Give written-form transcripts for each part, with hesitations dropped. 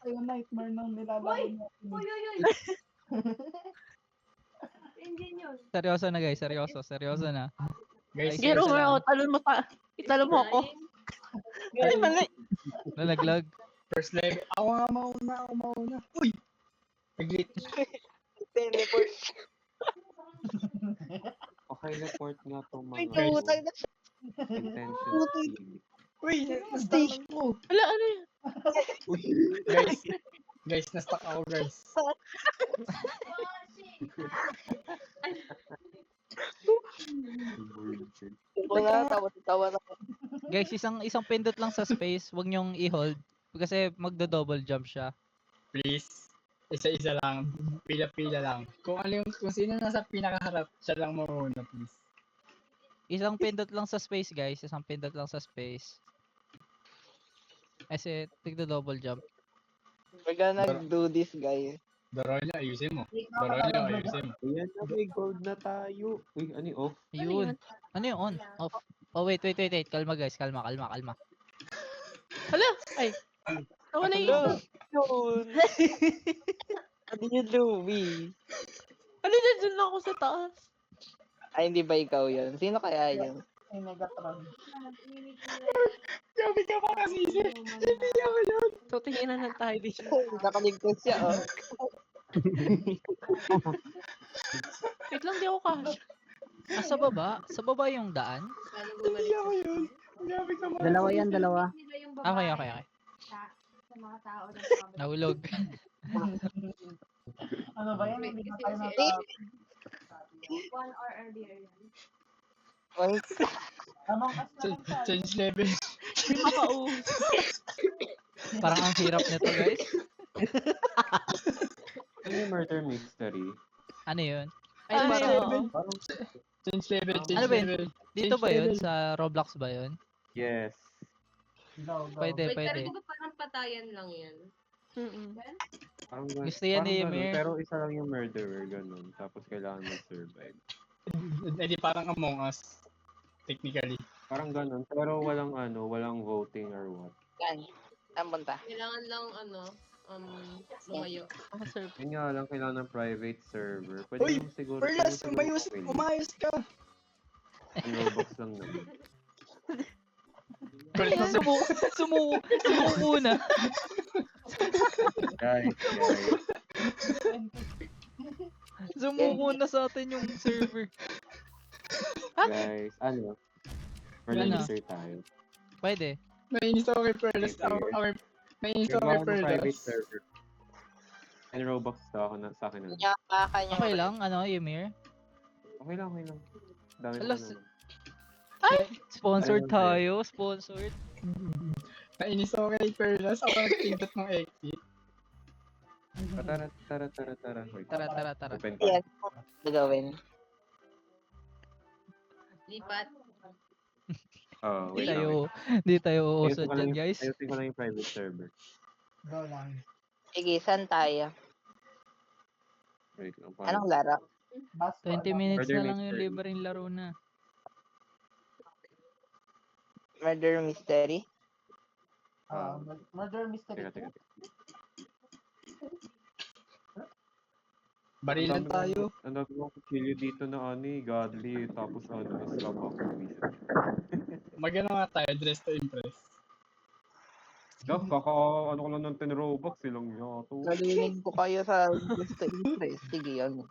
yung nightmare nung nilalaro mo. Uy! Engine yun. Seryoso na guys, seryoso na. Guys, Ay, Gero seryoso lang. mo, italon mo ako. Ay, mali. Nalaglag. First level. Ako nga mauna. Uy! Nag-glitch. Teleport. Okay, report nga itong Ay, mga tumutag na siya. intentions stealing. Uy! Na-stuck ako. Wala, ano yun? Uy! Guys, na-stuck ako, guys. Wala, tawa na. Guys, isang pindot lang sa space, wag niyong i-hold kasi magdo-double jump siya. Please. Isa-isa lang. Pila-pila lang. Kung sino nasa pinakaharap, siya lang muna, please. Isang pindot lang sa space, guys. Isang pindot lang sa space. Kasi tigdo-double jump. We're gonna do this, guys. Dorolyo, ayusin mo. Ayan na, may gold na tayo. Uy, ano yung off? Yun. Ano yung on? Off. Oh, wait. Kalma, guys. Kalma. Hala! Ay! Nawala yung isa. Yun! Ano yun, Louie? Ano na dyan ako sa taas? Ay, hindi ba ikaw yun? Sino kaya yun? Ay, Megatron. Gabi ka pa kasi. Hindi ako yun. So, tinginan na tayo dito. Nakaligtas siya, oh. Wait lang, di ako kasha. Sa baba? Sa baba yung daan? Hindi ako yun. Gabi ka pa. Dalawa. Okay. Sa mga tao na Nahulog. Ano ba yan? Hindi na tayo Kasi nata... 1 hour earlier yan. Wait. Among Us na lang tayo. Change level. Parang ang hirap nito, guys. Ano yung murder mystery? Ano yun? Ay, Ano parang, yun? Parang, Change level. Ano ba yun? level. dito ba yun? Level. Sa Roblox ba yun? yes. Go. Pwede. Wait, pero di ba parang patayan lang yan? Parang, Gusto yan parang ni ganun, Emir. pero isa lang yung murderer, ganun. Tapos kailangan mag-survive. Eh di parang Among Us. Technically. Parang ganun, pero walang voting or what. Yan. Saan punta? Kailangan lang, lumayo. Ako, sir. Yun nga lang, kailangan ng private server. Pwede Uy, naman siguro. Perlas, pwede siguro umayos ka. Ang Robux lang naman. Perlas, Sumuko na. Guys. Sumuko na sa atin yung server. Guys, Murder tayo. Pwede. nainis ako kay Perlas. Nainis ako kay Gagawa ng private Perlas. server. And Robux sa akin na. Kanya kanya. Okay lang, Ymir? Okay lang. Dami ko Alas, naman. Sponsored Ayun, tayo. Sponsored. Nainis ako kay Perlas. Ako nagpindot ng exit. Tara. Wait. Tara. Open pa. Yes. Gagawin. Lipat. Wait lang. Di tayo uusad dyan, guys. Ayusin ko lang yung private server. Go lang. Sige, saan tayo? Wait lang. Anong laro? 20 minutes Murder na lang yung mystery. libreng laro na. Murder Mystery? Murder Mystery. Teka. Barilan tayo. Ang dami kong kutsilyo dito na godly, tapos scam ako. Magano nga tayo, dress to impress. Ko lang ng 10 Robux, silang yato. Nalinig ko kayo sa gusto interest. Sige, ano.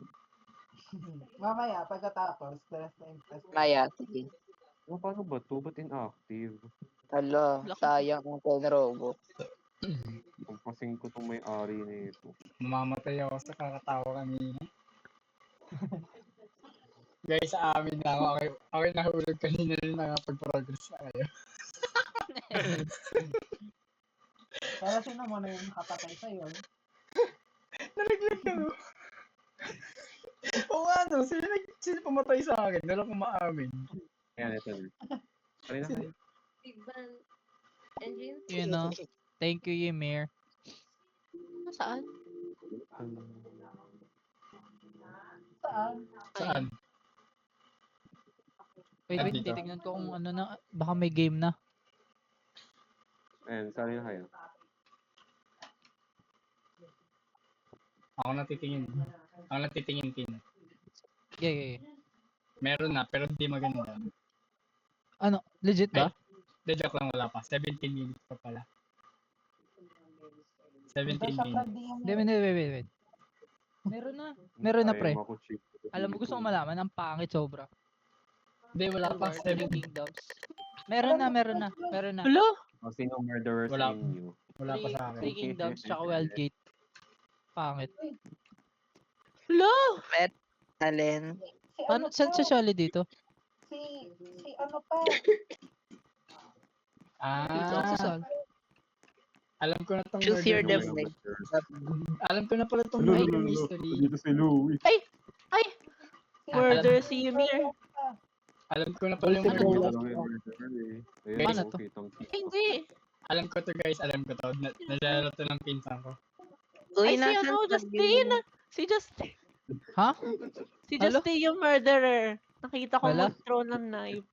Mamaya, pagkatapos, stress na impress. Maya, sige. Paano ba to? Ba't inactive? Hala, sayang ang 10 Robux. Pagpasing ko itong may-ari nito. Mamamatay ako sa kakatawa kanina. Guys, sa amin na ako. Ako nahulog kanina rin nakapag-progress na kayo. Pero sino mo na yung nakapatay sa'yo? Nalaglag ako. Oo ano, sino pumatay sa akin? Wala akong maamin. Ayan, ito na. Sorry na kayo. Big Bang Engine. Yun know. Thank you, Ymir. Saan? Saan? Saan? Wait, Nandito. titignan ko kung ano na. Baka may game na. Ayan, sorry na kayo. Ako natitingin. Ako natitingin kin. Yeah. Meron na, pero hindi maganda. Ano? Legit ba? De joke lang, wala pa. 17 minutes pa pala. 17 Ito siya minutes. Hindi, wait. Meron na, pre. Ayaw ako cheap. Alam mo, gusto ko malaman, ang pangit sobra. Hindi, wala pa. Three 17. Kingdoms. Meron na. Hello? O, sino murderer Wala. sa inyo? Wala pa sa Three akin. Kingdoms, tsaka Wildgate. Pangit. Hello? Alin? Ano, saan siya sali dito? Si ano pa? Saan siya sali? Alam ko na tong Choose your murder devil. mystery. Alam ko na pala tong Hello, murder mystery. Dito si Louie. Murder si Ymir. Alam ko na pala yung Ano? murder. Ano yung murderer eh. Ayun, Paano to? kitang-kita. Hindi. Alam ko to guys, alam ko to. Nalala to ng pinsan ko. Uy, Ay, nasan Justin! Si Justin. Ha? Si Hello? Justin yung murderer. Nakita ko Wala? mag-throw ng knife.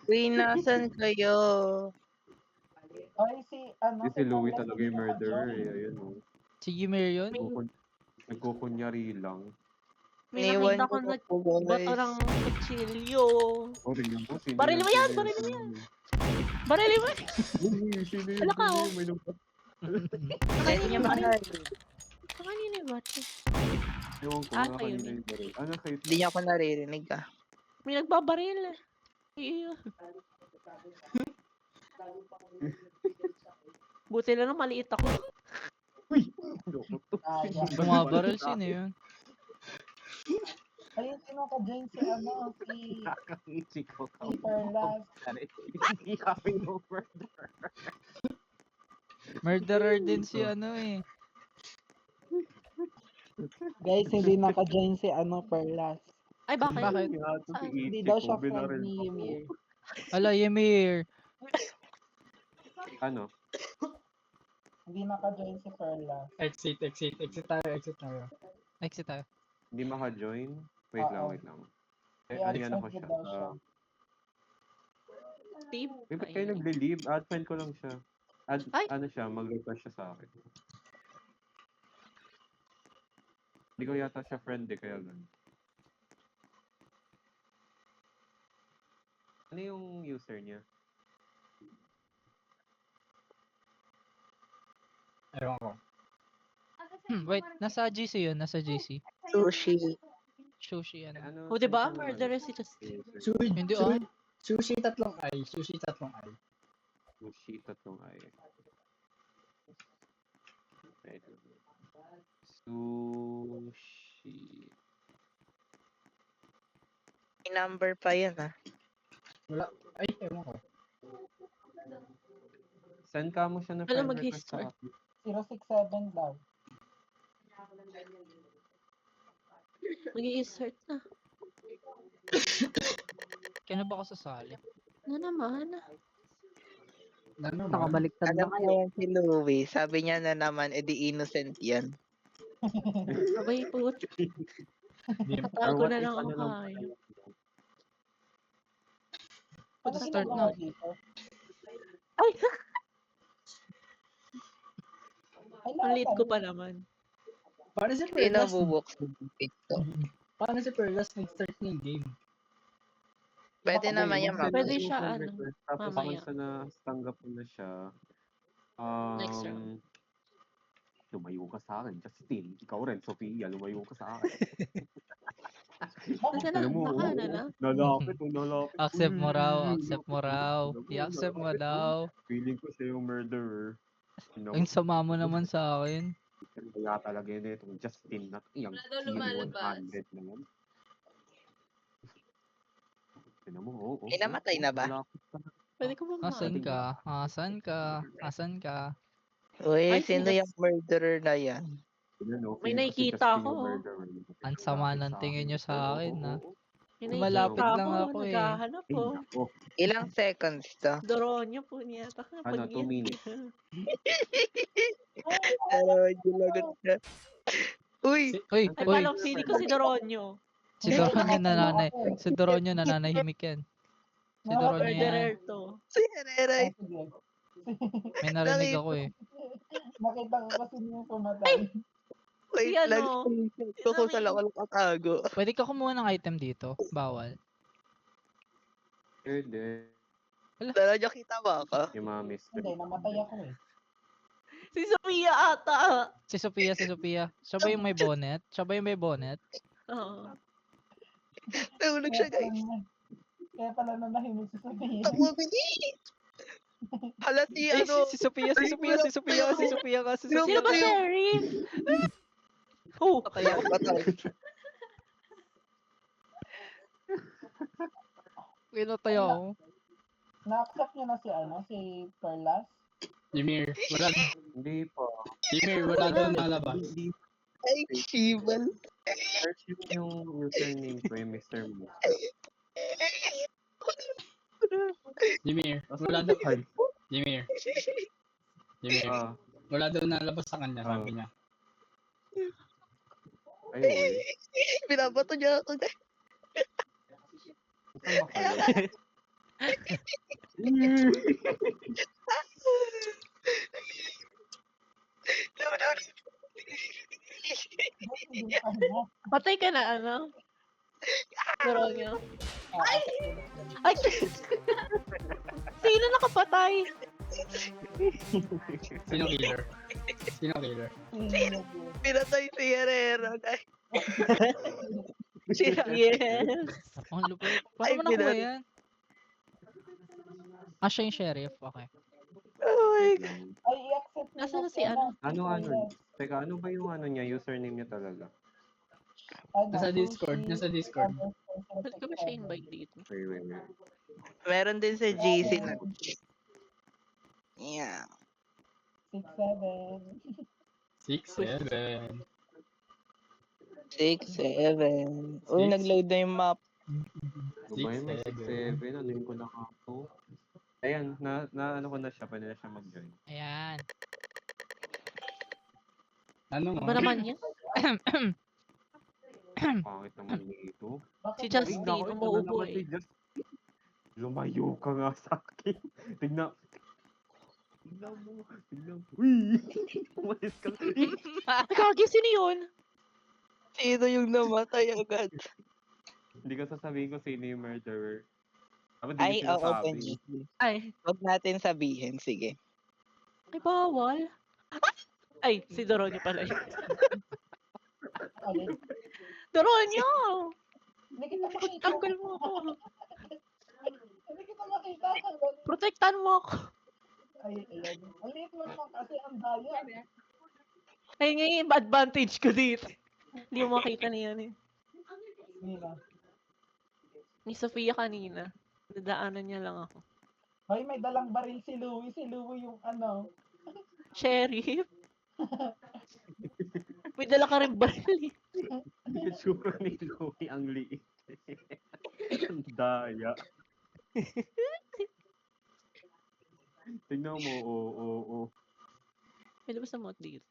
Uy, nasan kayo? Ay, Si Louie talaga yung murderer eh. Ayun o. Si Ymir yun? Nagkukunyari lang. May Iniwan nakita ko ko na po, bato guys. ng kutsilyo. O, tingnan mo. Sino Baril mo yan, sino baril mo sino Barili mo. Uy, sino yun? Wala ka, Sino oh. yun? May lumpat. Hindi niya mahal. Kanina yung bato. Ewan ko, Ah, mga kayo kanina yun. yung baril. Ano kayo? Hindi niya ako naririnig ah. May nagbabaril. Iyo. Buti na lang maliit ako. Bumabaril, sino yun? Ayun, sino ka dyan si Nakakaichi ko. si Perlas. Hindi kami no murderer. Murderer din si ano eh. Guys, hindi naka-join si Perlas. Ay, bakit? Bakit? Hindi daw siya friend ni Ymir. Ala, Ymir. Ano? Hindi naka-join si Perlas. Exit tayo. Exit tayo. Hindi maka-join? Wait Oo. lang. Kaya Ano ko accepted siya? daw siya. Steve? Ba't kayo nagbe-leave? Add friend ko lang siya. Ay. Ano siya, mag-request siya sa akin. Hindi ko yata siya friend eh, kaya ganun. Ano yung user niya? Ewan ko. Wait, nasa GC yun, nasa GC. Sushi. Sushi ano. Ano? O, diba? ano naman? Murderer si Justin. User. Hindi ah. Sushi tatlong ay. Sushi, tatlong ay. Wait lang. Sushi. May number pa yan ah. Wala. Ay, ewan ko. Send ka mo siya na Alam, friend request sa mag-history. akin. 067 daw. Mag-i-insert na. Kaya ba ako sasali? Na naman. Nakabaliktad Alam mo yan si Louie. Sabi niya na naman, edi innocent yan. Abay po. Tatago na lang ako kayo. Ano Start ginagawa na. dito? Ay! Ay, Ang lead ko nakatayo. pa naman. Paano si Hindi na Perlas? bubuksan yung picto. Paano si Perlas nag-start ng game? Pwede Okay, naman yan, Mag-send ma'am. Pwede ka ng siya, friend ano, request, tapos mamaya. once na tanggap mo na siya, Next round. lumayo ka sa akin, Justin. Ikaw rin, Sophia, lumayo ka sa akin. Nasaan na? Alam mo, Baka na na. nalapit. Accept mo raw, Uy, accept mo raw. I-accept mo nalapit, daw. Feeling ko siya yung murderer. Ang sama mo naman sa akin. Kaya talaga yun itong Justin na yung Wala daw lumalabas. T100 na yan. Tignan mo, oo. May namatay na ba? Malapit ka na. Pwede ko ba Asan maano? ka? Asan ka? Asan ka? Uy, Ay, sino sino- yung murderer na yan? Tignan mo, May feeling ko si nakikita Justin ako, yung oh. murderer. Ang sama Malapit ng sa tingin akin. nyo sa Oo, akin, oo, ha? oo. May Malapit nakikita lang ako eh. Naghahanap Ay, po. nako. Ilang seconds to? Doronyo po niya. Ano, 2 minutes. Lagot na. Uy! Uy, Ay, uy. palang feeling ko si Doronyo. Si Doronyo Si Doronyo nananahimik yan. Si Doronyo Murderer yan. to. Si Herrera! Ah, sige. May narinig ako eh. Nakita ko kasi yung pumatay. Wait Si lang. ano? Kukusal ako ng katago. Pwede ka kumuha ng item dito. Bawal. Pwede. Talaga kita ba ako? Yung mga mystery. Hindi, namatay ako eh. Si Sophia ata. Si Sophia. Siya ba yung may bonnet? Oo. Nahulog siya, guys. Kaya pala nanahimik si Sophia. Ang mabilis! Hala si Ay, ano? si Sophia ka. Sino ba sheriff? Oh, Patay ako. Patay. Pinatay ako. Na-accept niya na si Perlas. Ymir, wala, Hindi pa. Ymir, wala daw nalabas. Hindi. Ay, Shival. Search yung username ko yung Mr. Mo. Ymir, wala daw, Ay. Ymir, Ah. wala daw nalabas sa kanya, sabi niya. Ayun. Binabato niya ako, guys. Saan ba kayo? Ba't hindi nakahinga? patay ka na, ano? Pero niya. Ay! Ay! Sino nakapatay? Sino killer? Pinatay si Herrero, guys. Sira. Yes. Ang lupit. Ay, Paano mo nakuha pinat- yan? Ah, siya yung sheriff. Okay. Oh my God. Ay, i-accept niya Nasaan na na si ano? Ano? Teka, ano ba yung niya? Username niya talaga? Nasa Discord. Ba't ka ba siya invite dito? Wait. Meron din sa GC na. Yeah. 6-7. 6-7. 6-7. Uy, nag-load na yung map. Dubai, may 6-7. 6-7. Ano yung ko na ako? Ayan, ano ko na siya. Pwede na siya mag-join. Ayan. Ano Ba nga? naman yan? Pangit naman nito. Si Ay, Justin, naku, ito na umuubo naman si eh. Justin. Lumayo ka nga sa akin. Tignan mo. Uy! Umalis ka. Kagi, sino yun? Sino yung namatay agad? Hindi ko sasabihin ko sino yung murderer. Dapat Ay, hindi ko oo, sinasabi. Benji. Ay, Huwag natin sabihin, sige. ay bawal. Ay, si Doronyo pala yun. Ay, Doronyo! hindi kita makita. Tanggal mo ako. Hindi kita makita. Protektan mo ako. Ay, ayan. Ang liit mo naman kasi ang daya. Ay, ngayon yung advantage ko dito. Hindi mo makita niya eh. Mira. Ni Sofia kanina. Dadaanan niya lang ako. Hoy, may dalang baril si Louie. Si Louie yung ano. Sheriff? May dala ka rin baril eh. Itsura ni Louie ang liit. Ang daya. Tignan mo, oo. May labas na mo dito.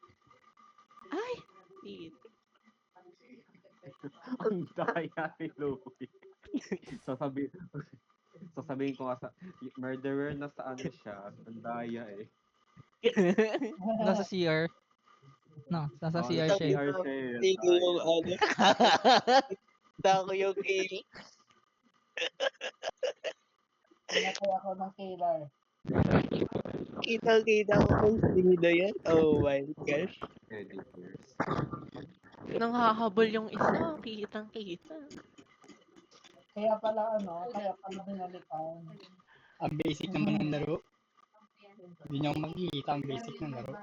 Ay! Dito. Ang daya ni Louie. Sasabihin ko nga sa murderer na sa ano siya. Ang daya eh. Nasa CR. No, nasa Oh, CR nasa siya. CR siya eh. Hindi ko yung ano. Dako yung kill. Pinatay ako ng killer. Kita-kita ko kung sino yan. Oh my gosh. Editors. Nang hahabol yung isa, kitang-kita. Kaya pala binalikan. Ang basic naman ng laro. Hindi niyo makikita ang basic ng laro.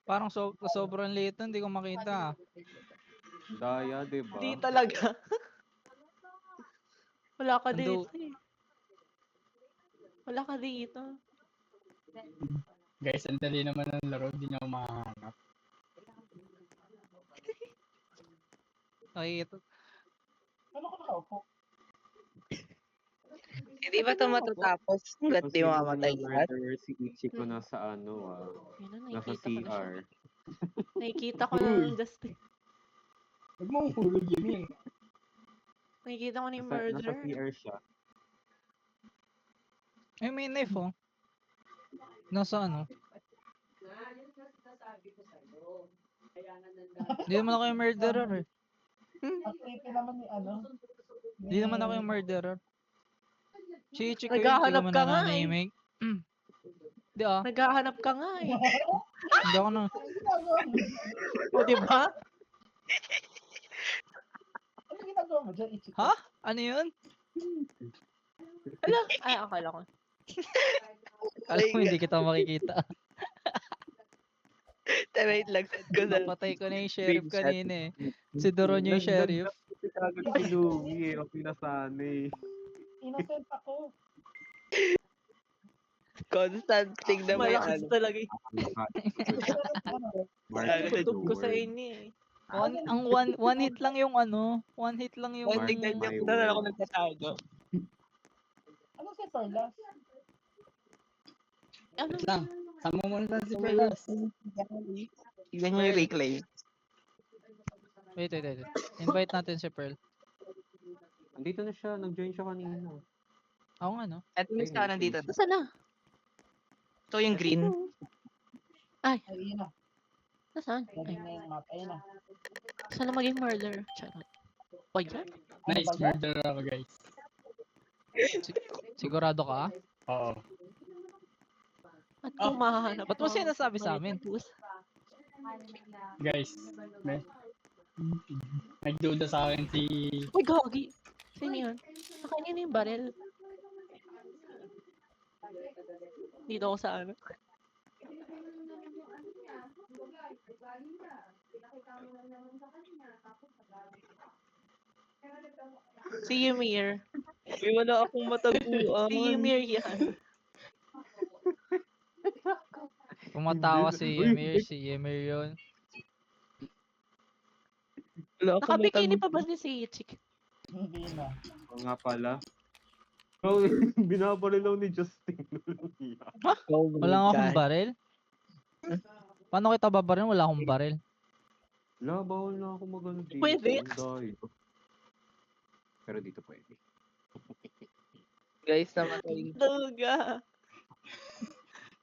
Parang sobrang liit nun, hindi ko makita. Daya, diba? Di talaga. Wala ka Ando- dito eh. Wala ka dito. Guys, ang dali naman ng laro. Hindi niyo makahanap. Ay, ito. Ano ka nakaupo? Hindi ba ito matatapos? Hanggat di mamamatay lahat? Murderer si Ichiko nasa ano Yun nasa na, nakikita ko na siya. CR. Nakikita ko na yung Justin. Huwag mo hulog yun. Nakikita ko na yung Nasa murderer. CR siya. Ay, may knife oh. Nasa ano? Hindi naman ako yung murderer eh. Ang creepy naman ni ano. Hindi naman ako yung murderer. Chichi ko yun, Naghahanap tignan mo ka na nga eh. nanimik. Hindi ah, Naghahanap ka nga eh. hindi ako na. O, diba? Ano ginagawa mo dyan, Ichiko? Ha? Ano yun? Ala, ay, akala ko. Alam mo, hindi kita makikita. Wait lang, send ko na. Napatay ko na yung sheriff Screenshot. kanina eh. Si Doron yung sheriff. Kagad si Louie, ako pinasanay. Innocent ako. Constant, tingnan mo yung Malakas ano. talaga eh. Tutok Ko sa inyo eh. One hit lang yung ano. One hit lang yung... One tingnan niyo kung saan ako nagtatago. Ano si Perlas? Ano? Wait lang. Sama mo muna si Perlas. Tingnan niyo yung reclaim. Wait. Invite natin si Pearl. Andito na siya, nag-join siya kanina. Ako nga no? At least ka nandito. Saan na? Ito yung green. Ay, yun na. Nasaan? Lagyan Ay, na yung map. Ayun na. saan na maging murder? Charot. O yan? Nice, murderer ako guys. Sigurado ka? Oo. At kung mahahanap Ba't mo sinasabi sa amin? Guys, nagduda sa akin si... Uy, gagi. Sino yun? Nakainin yung barrel. Dito ako sa ano. Si Ymir. May wala akong mataguan. Si Ymir yan. Pumatawa si Uy, Ymir. Si Ymir yun. Wala akong Nakabikini pa ba si Ichik? Hindi na. Oo nga pala. Oh, binabarilaw ni Justin. Oh my Wala nga akong God. baril? Paano kita babaril? Wala akong baril. Wala, bawal na ako magano dito. Pwede. Ang dayo. Pero dito pwede. Guys, namatay. Duga.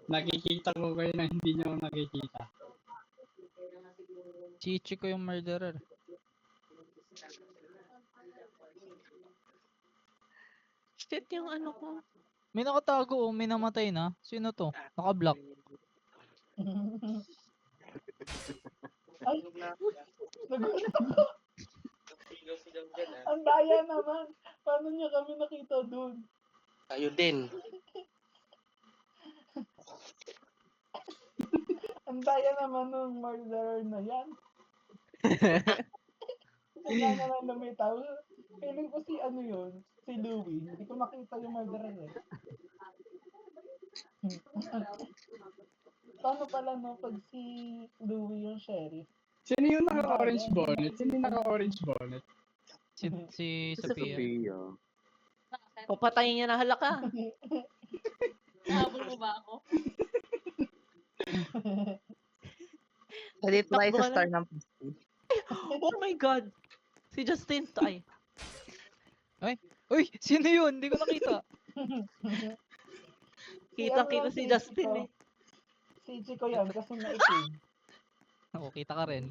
Nakikita ko kayo na hindi nyo nakikita. Chichi ko yung murderer. Shit yung ano ko. May nakatago oh, may namatay na. Sino to? Naka-block. Ay, nagulat ako. Ang daya naman. Paano niya kami nakita dun? Tayo din. Ang daya naman nung murderer na yan. Wala naman lumitaw. Feeling ko si ano yun, si Louie. Hindi ko makita yung murderer eh. Paano pala no, pag si Louie yung sheriff? Sino yung naka-orange bonnet? Sino yung naka-orange bonnet? Si Sophia. Sophia. Papatayin niya na halaka. Habol mo ba ako? Dito tayo Takbo sa ka star na. ng Oh my God. Si Justin to ay. Uy! Sino yun? Hindi ko nakita. Kitang-kita si Justin eh. Si Ichiko yan kasi naitim. Oo, kita ka rin.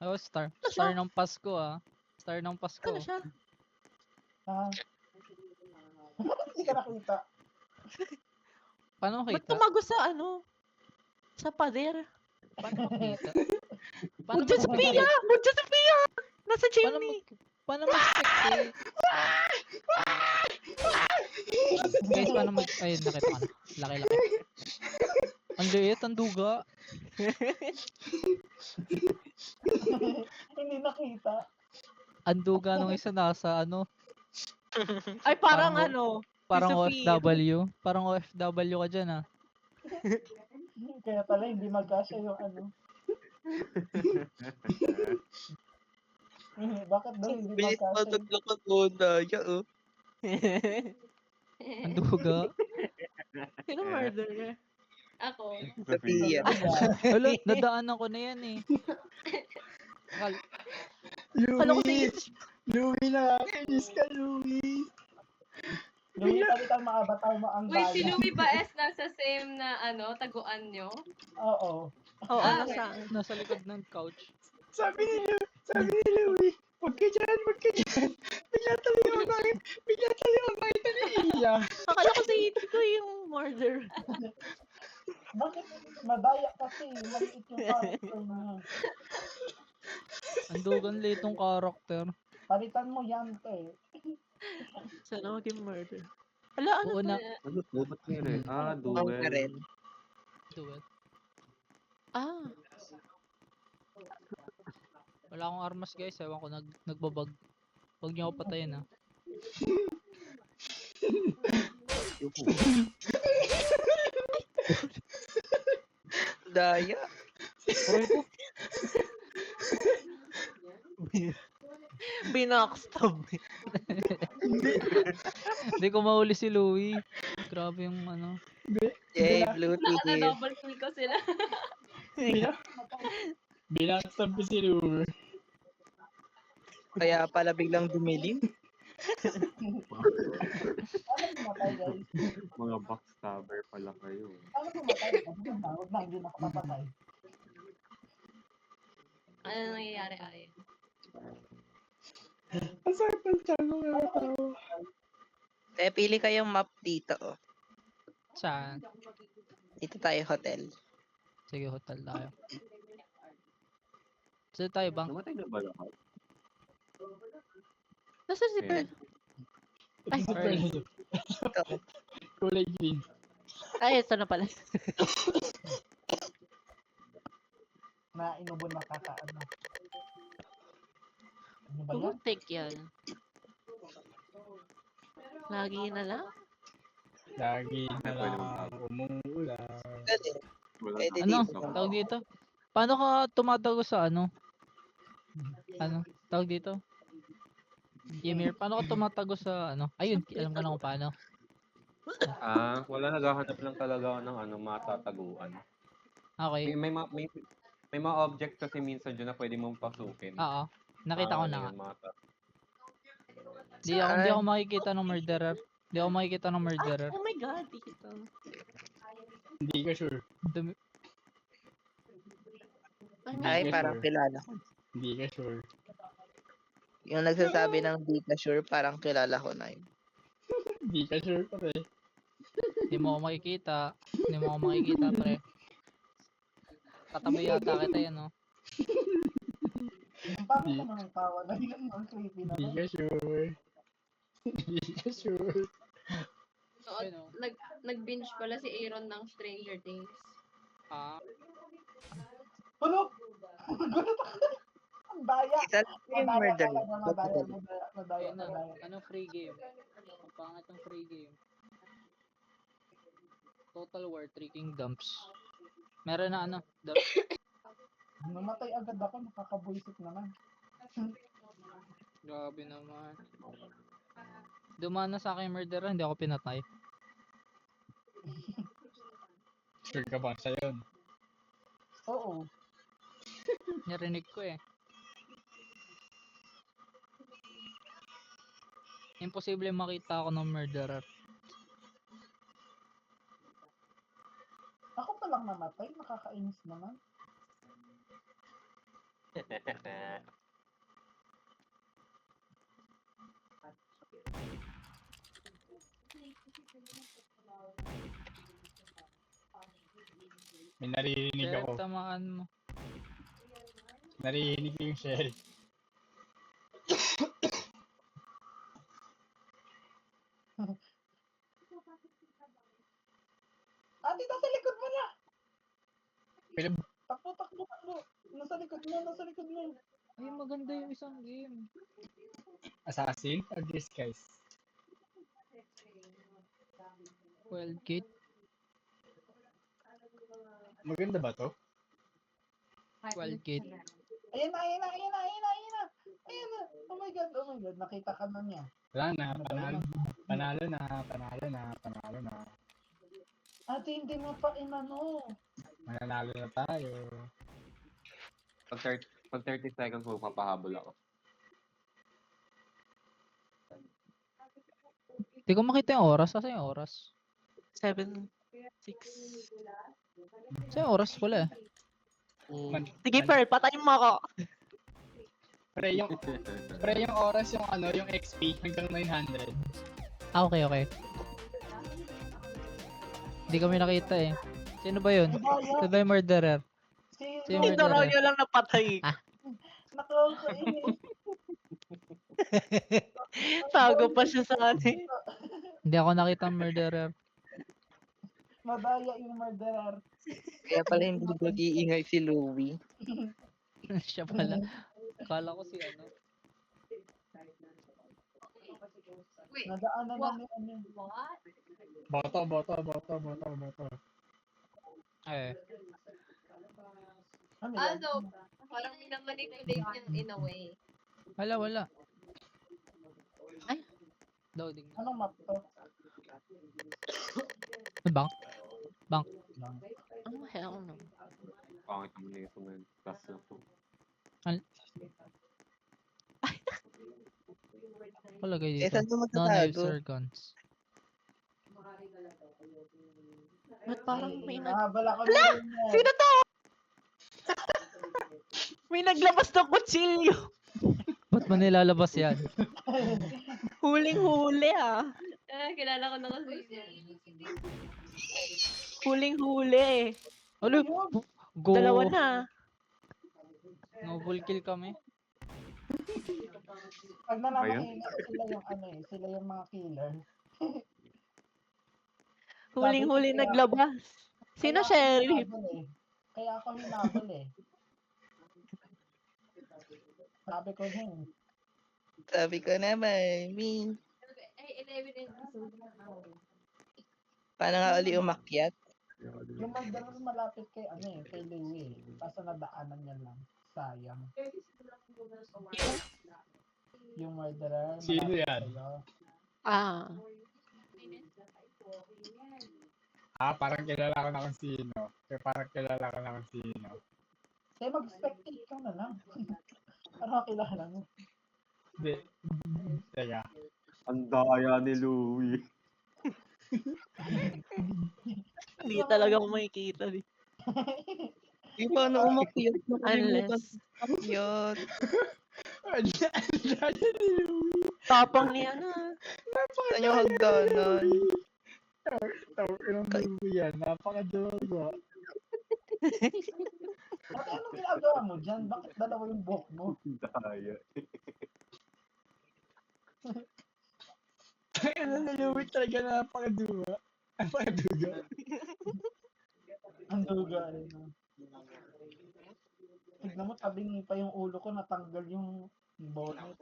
Oh, star. Star ng Pasko ah. Star ng Pasko. Ano siya? Ah. Hindi ka nakita. Paano Ba't makita? tumago sa ano? Sa pader? Paano makita? Huwag dyan si Pia! Huwag dyan si Pia! Nasa Paano chimney! Paano mag-spectate? Guys, paano mag... Ay, nakita ko na. Laki-laki. Ang liit, ang duga. Hindi nakita. Ang duga nung isa nasa ano, Ay, parang Parang- ano? parang Sophia. OFW. Parang OFW ka dyan ah. Kaya pala hindi magkasya yung ano. Bakit daw hindi Bilis magkasya? matuglok ang muna. Oo. Ang duga. Sino murderer? Ako. Sophia. Hala, nadaanan ko na yan eh. Kala ko si Louie! Louie na! Kinis ka, Louie! Louie, palitan mo avatar mo ang Wait, si daya. Louie ba S nasa same na taguan nyo? Oo. Oo, Ah, nasa... Nasa likod ng couch. Sabi ni Louie, huwag ka dyan, huwag ka dyan. Bigla tuloy ang makita ni Iya. Akala ko si Ichigo yung murder. Bakit madaya kasi? Maliit yung character niya. Andugan litong karakter. Palitan mo yan, te. Sana maging murder. Ala, ano Oo to? na. Ano to? Ba't meron? Ah, Bang ka rin. duel. Duel. Ah, Wala akong armas guys. Ewan ko nagbabag. Huwag niyo ako patayin ha. Yuhu. Daya. Aray ko. binackstab. Hindi ko mahuli si Louie. Grabe yung ano. Yay, blue team. Na-double kill ko sila. Binakstab ko si Louie. Kaya pala biglang dumilim. Ano pumatay, guys? Mga backstabber pala kayo. Ano pumatay? Huwag na, hindi na ako papatay. Ano nangyayari, Ay? Ang sakit ng tiyan ko nga tao. Kaya pili kayong map dito. Oh. Saan? Dito tayo hotel. Sige, hotel tayo. Saan tayo bang? Namatay na ba lahat? Nasa si Pearl? Ay, Ito si Pearl. Pearl. Ito. Kulay green. Ay, ito na pala. Na inubon na kakaano. Ano ba yan? Putik yan. Lagi na lang. Lagi na Ay, pwede lang umuulan. Pwede. Wala Pwede na. Ano? dito. Tawag dito? Paano ka tumatago sa ano? Ano? Tawag dito? Ymir, paano ka tumatago sa ano? Ayun, alam ko na kung paano. Ah, wala naghahanap lang talaga ng ano, matataguan. Okay. May mga object kasi minsan dyan na pwede mong pasukin. Oo. Nakita ko Ano na nga. yun, Hindi ako makikita ng murderer. Hindi ako makikita ng murderer. Oh my god, dito. Hindi ka sure. Dumi- Ay, Hindi ka parang sure. kilala ko. Hindi ka sure. Yung nagsasabi ng di ka sure, parang kilala ko na yun. Hindi ka sure pa rin. Hindi mo ako makikita. Hindi mo ako makikita, pre. Katabi yata kita yan, no? Yung parang ka naman tawa na yun. Ang creepy Hindi naman. ka sure. Hindi ka sure. So, Ayun, oh. nag-binge pala si Aaron ng Stranger Things. Ah. Ano? Gulat ako. Ang daya. Isa lang yung Madaya murder. talaga, madaya, madaya, Ayun na. madaya. Anong free game? Ang pangat ng free game. Total War 3 Kingdoms. Meron na ano? Namatay agad ako, nakakabuisit naman. Grabe naman. Dumana sa akin yung murderer, hindi ako pinatay. Sure ka ba sa yun? Oo. Narinig ko eh. Imposible makita ako ng murderer. Ako pa lang namatay, nakakainis naman. May naririnig Sheriff, ako. tamaan mo. Naririnig ko yung sheriff. Ate, nasa likod mo na! Pinab- Takbo, takbo, takbo! Nasa likod mo, nasa likod mo! Ay, maganda yung isang game. Assassin or disguise? Well, Kate. Maganda ba to? Well, Kate. Ayan na, ayan na, ayan na, ayan na, ayan na! Ayan na! Oh my god, oh my god, nakita ka na niya. Wala na, panalo na. Ate, hindi mo pa inano. Mananalo na tayo. Pag 30 seconds mo, papahabol ako. Di ko makita yung oras. Asa yung oras? 7, 6. Sa yung oras wala eh. Sige, Fer, patayin mo ako. Pre, yung oras yung ano, yung XP hanggang 900. Ah, okay, okay. Hindi kami nakita eh. Sino ba yun? Sino ba yung murderer? Si Yung Ito raw murderer. niya lang napatay. nakakainis. Tago pa siya sa atin. Hindi ako nakita ang murderer. Madaya yung murderer. Kaya pala hindi nag-iingay si Louie. Siya pala. Akala ko si ano. Wait, Nadaanan na ni ano. what? Boto. Eh. Ano Ah, yan? so, parang minamanipulate niyang in a way. Wala. Ay. Loading. Anong map to? Bank? Oh, hell no. Pangit naman na ito man. Kasi ito. Wala kayo Eh, dito. saan ka Non-knives magtatago? or guns. Ba't parang may Nahabal ako na rin yan. Sino to? May naglabas ng kutsilyo. Ba't mo nilalabas yan? Huling-huli ah. Kilala ko na kasi. Huling-huli. Ano? Go. Dalawa na. Noble kill kami. Pag nalaman Ayun. sila yung ano eh, sila yung mga killer. Huling-huli Sabi ko, naglabas. Sino Kaya ako sheriff? hinabol eh. Kaya ako hinabol eh. Sabi ko yun. Sabi ko naman, Min. Ay, 11 episodes na ako. Paano nga uli umakyat? Yung murderer malapit kay ano eh, kay Louie eh. Kaso nadaanan niya lang. Sayang. Yung murderer. Sino malapit yan? sa'yo. Ah. Parang kilala ko na kung sino. Kaya mag-spectate ka na lang. Para kilala mo. Hindi. Teka. Ang daya ni Louie. Hindi talaga ako makikita. Di paano umakyat? Nakalimutan Unless. umakyat. Ang daya ni Louie. Tapang niya na. Saan yung hagdanan? Ilang Louie yan. Napaka-droga. Bakit anong ginagawa mo dyan? Bakit dalawa yung buhok mo? Ang daya. Ano ni Louie talaga napaka-duga. Ang duga eh. No? Tignan mo, tabingi pa yung ulo ko, natanggal yung bonnet.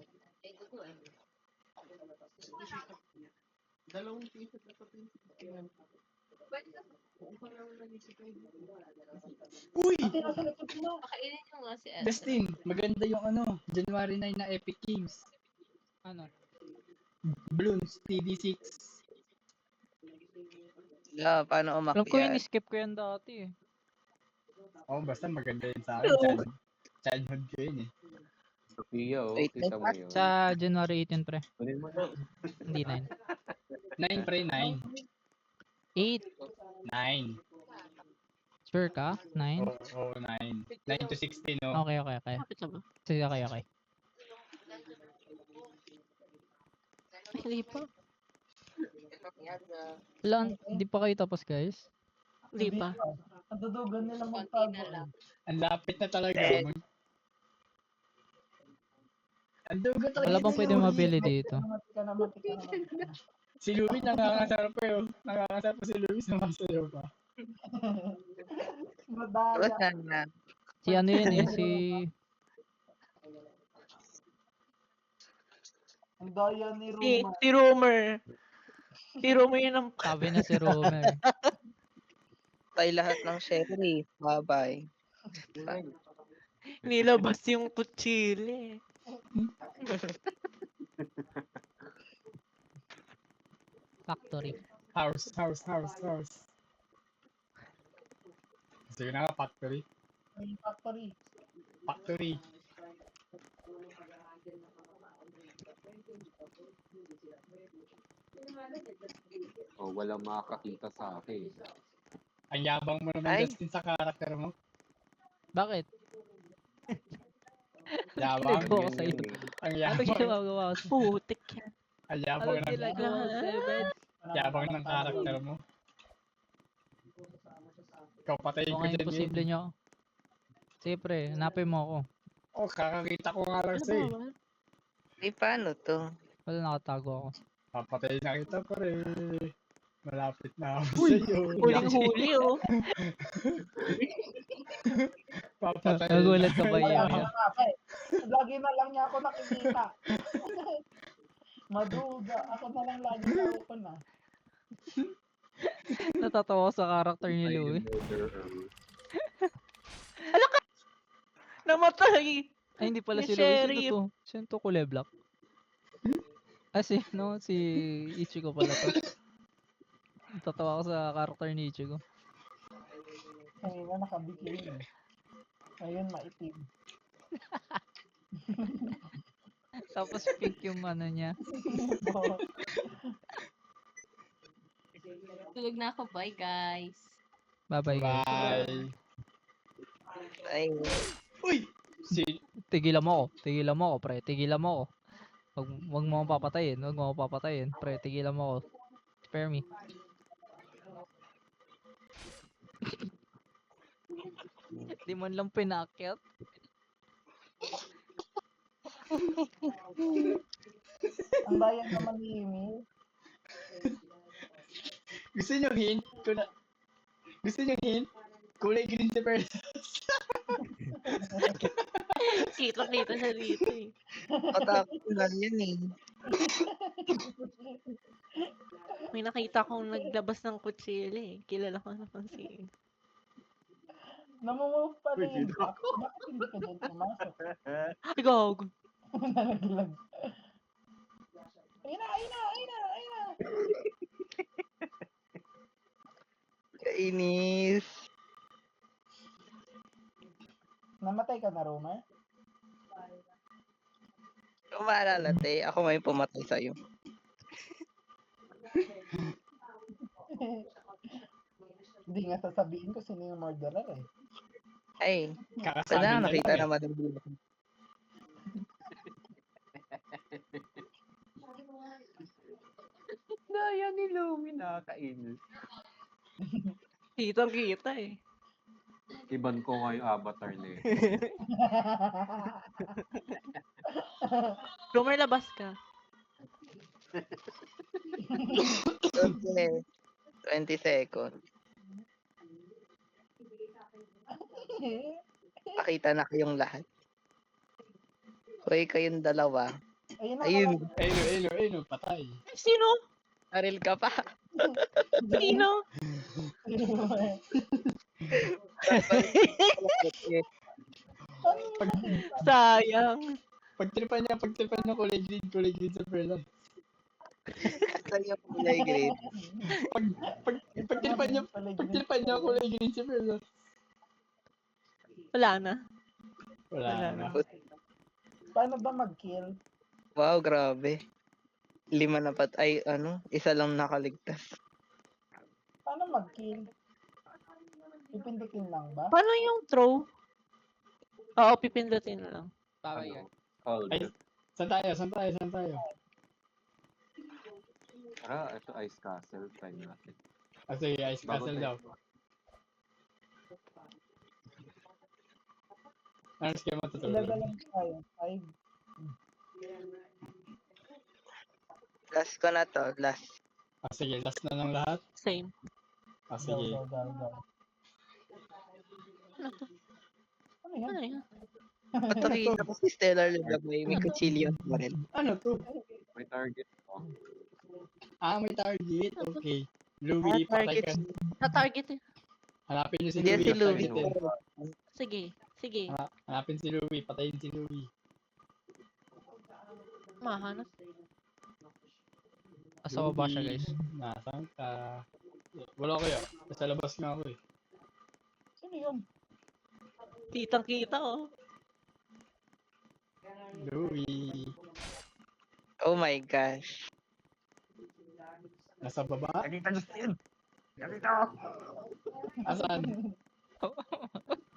Uy! Ate, nasa likod mo. Pakainin niyo nga si Ed. Justin, maganda yung ano, January 9 na Epic Games. Ano? Bloons TD6. Yeah, paano Alam ko yun, umakyat? skip ko yan dati eh. Basta maganda yun sa akin. Childhood ko yun eh. Sophia, oh. Wait, Kita mo yun. Sa January 18 pre. Kunin mo na. Hindi 9. 9 pre, 9. 8. 9. Sure ka? 9? Oo, 9. 9 to 16, no? Okay. Kapit na ba? Sige, okay. Ay, hindi pa. Wala, hindi pa kayo tapos guys. Hindi pa. Ang dudugan nila Konti magtago. na lang. Ang lapit na talaga. Ang dugo talaga. Wala bang ni pwede Louie. mabili dito? Tika naman. Si Louie nakakasarap pa yun. Nakakasarap pa si Louie sa masayaw pa. Madaya. Saan na? Si ano yun eh, si... Ang daya ni Si, Ruma. si Rumor. Si Rumor yun ang Sabi na si Romer. Tayo lahat ng sheriff. Bye-bye. nilabas yung kutsilyo. Factory. House. Sige na nga, factory. May factory. Factory. O, walang makakakita sa akin. Ang yabang mo naman, Ay. Justin, sa karakter mo. Bakit? Yabang. Ginagawa ko Yan sa'yo. yun eh. Ang Ano yabang. ginagawa ko sa'yo? Putik yan. Ang Ano yabang ng, ginagawa ko sa'yo, Ben? yabang ng karakter mo. Ikaw patayin Kung ko nga dyan imposible yun. nyo. Sige pre, hanapin mo ako. Oh, kakakita ko nga lang Ano sa'yo. ba? Eh, paano to? Wala, nakatago ako. Papatayin na kita, pare. Malapit na ako sa'yo. Huling-huli, oh. Papatayin Nagulat ka ba, Wala Yemir? ka nga eh. Lagi na lang niya ako nakikita. Maduga. Ako na lang lagi sa open ah. Natatawa ko sa karakter ni I am Louie. murderer. Namatay. Ay, hindi pala Yung si Louie. Sino sheriff. to? Sino to kulay black? Ah, si Ichigo pala to. Natatawa ko sa karakter ni Ichigo. Kanina nakabikini. Ngayon maitim. Tapos pink yung ano niya. Tulog na ako. Bye, guys. Bye-bye guys. Bye. Ay, Uy! Si... Tigilan mo ako. Tigilan mo ako, pre. Tigilan mo ako. Wag mo akong papatayin. Wag mo akong papatayin. Pre, tigilan mo ako. Spare me. Di man lang pinakyat. Ang bayan naman ni Emil. Gusto nyo hint? Gusto nyo hint? Kulay green si Perla. Kita-kita siya dito, eh. patapos lang yun eh. May nakita kong naglabas ng kutsilyo, eh. Kilala ko naman si... Namumove pa Uy, rin yung dito back. Bakit hindi ka dyan pumasok? Ay, gago. Nalaglag. Ayun na, ayun na, ayun na, ayun na. Kainis. Namatay ka na, Romer? Kung maalala, te, ako may pumatay sa'yo. Hindi nga sasabihin ko sino yung murderer eh. Ay, Kakasabi sana na nakita lang eh. naman ng bulo. Daya ni Louie, nakakainis. Kitang-kita, eh. Iban ko nga yung avatar na yun. Romer, labas ka. 20 seconds. Pakita na kayong lahat. Hoy, kayong dalawa. Ayun na, Ayun, Ayun, patay. Sino? aril ka pa. Sino? Sayang. Pagtripan niya kulay green sa Perla. Asan yung kulay green? Pagtripan niya kulay green sa Perla. Wala na. Wala Wala na. Paano ba mag-kill? Wow, grabe. 5 na ay isa lang nakaligtas. Paano mag-kill? Pipindutin lang ba? Paano yung throw? Oo, pipindutin lang. Para yan. Hold Ay, it. saan tayo? Tara, ito Ice Castle. Try natin. Ah, sige, Ice Bago Castle daw. tayo. Ano schema Ilan tutulog? na lang tayo? 5. Last ko na to, last. Ah, sige, last na ng lahat. Same. Ah, Go, sige. go, go, go. Ano to? Ano yan? Ano yan? At nakikita ko si Stellar Lagabay, may kutsilyo at baril. Ano to? May target ko. Ah, may target. Okay. Louie, patay target. ka. Na-target eh. Hanapin niyo si Hindi Louie. si Louie. patayin. Sige, sige. Hanapin si Louie. Patayin si Louie. Mahanap. Asa baba siya guys. Nasaan ka? Wala kayo. Nasa labas nga ako eh. Sino yun? Kitang-kita, oh. Louie. Oh my gosh. Nasa baba? Nakita Justin! Nakita! Asan?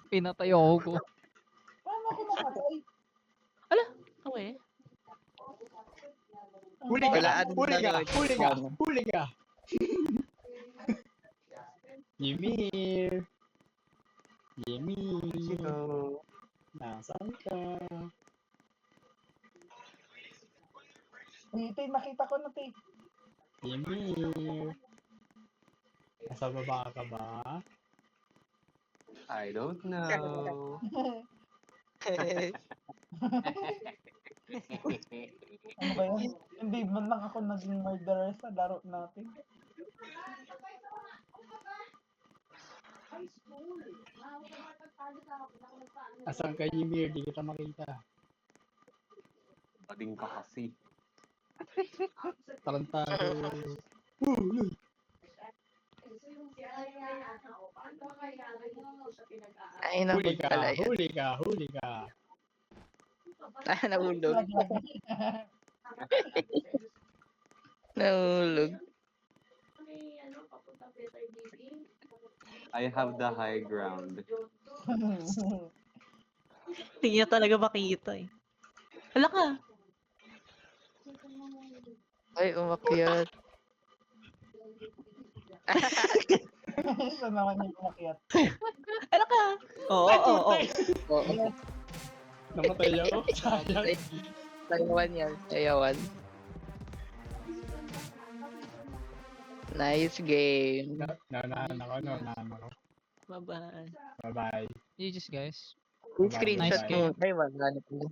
Pinatay ako ko. Paano ako nakatay? Okay. Huli ka! Walaan Huli ka! na Huli ka! Huli ka! Ymir! Ymir! Nasaan ka? Tay, nakita ko na, Tay. Ymir! Nasa baba ka ba? I don't know. Ano ba yan? Hindi man lang ako naging murderer sa laro natin. Asan ka, Ymir? Di kita makita. Bading ka kasi. Tarantado. Ay, Huli nahulog ka! pala yan. Huli ka! Huli ka! Ay, nahulog. Laglag. Nahulog. I have the high ground. Hindi niya talaga makita eh. Hala ka. Ay, umakyat. Isa naman yung umakyat. Hala ka. Oo, oo, oo. Oo. Namatay ako. Sayang. Sayawan yan. Sayawan. Nice game. Naunahan ako. Bye-bye. Bye-bye. GG's guys. Screenshot Nice game. mo. Ay, wala na pala.